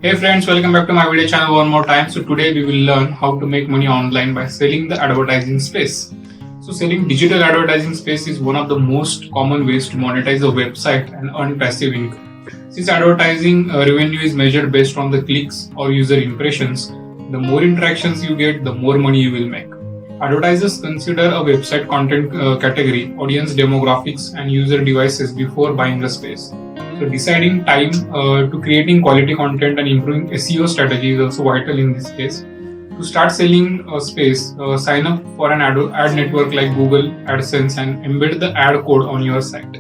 Hey friends, welcome back to my video channel one more time. So today we will learn how to make money online by selling the advertising space. So selling digital advertising space is one of the most common ways to monetize a website and earn passive income. Since advertising revenue is measured based on the clicks or user impressions, the more interactions you get, the more money you will make. Advertisers consider a website content category, audience demographics, and user devices before buying the space. So deciding time to creating quality content and improving SEO strategy is also vital in this case. To start selling space, sign up for an ad network like Google AdSense and embed the ad code on your site.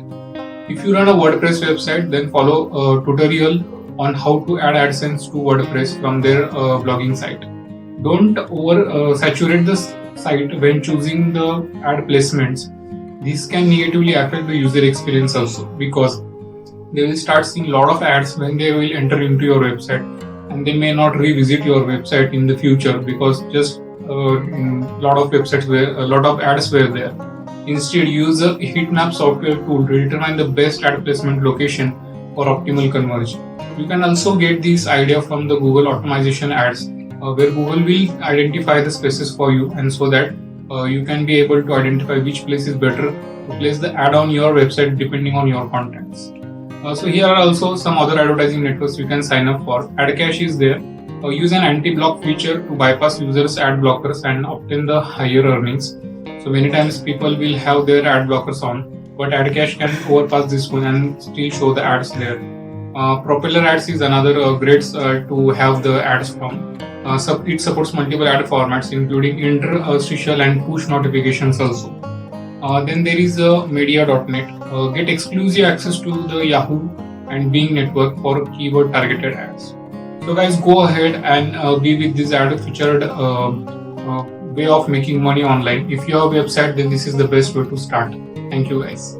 If you run a WordPress website, then follow a tutorial on how to add AdSense to WordPress from their blogging site. Don't over saturate the site when choosing the ad placements. This can negatively affect the user experience also, because they will start seeing a lot of ads when they will enter into your website, and they may not revisit your website in the future because just a lot of websites where a lot of ads were there. Instead, use a heatmap software tool to determine the best ad placement location for optimal conversion. You can also get this idea from the Google optimization ads, where Google will identify the spaces for you, and so that you can be able to identify which place is better to place the ad on your website depending on your contents. So here are also some other advertising networks you can sign up for. AdCash is there. Use an anti-block feature to bypass users' ad blockers and obtain the higher earnings. So many times people will have their ad blockers on, but AdCash can overpass this one and still show the ads there. Propeller Ads is another great to have the ads from. It supports multiple ad formats including interstitial and push notifications also. Then there is media.net. Get exclusive access to the Yahoo and Bing network for keyword targeted ads. So guys, go ahead and be with this ad featured way of making money online. If you have a website, then this is the best way to start. Thank you guys.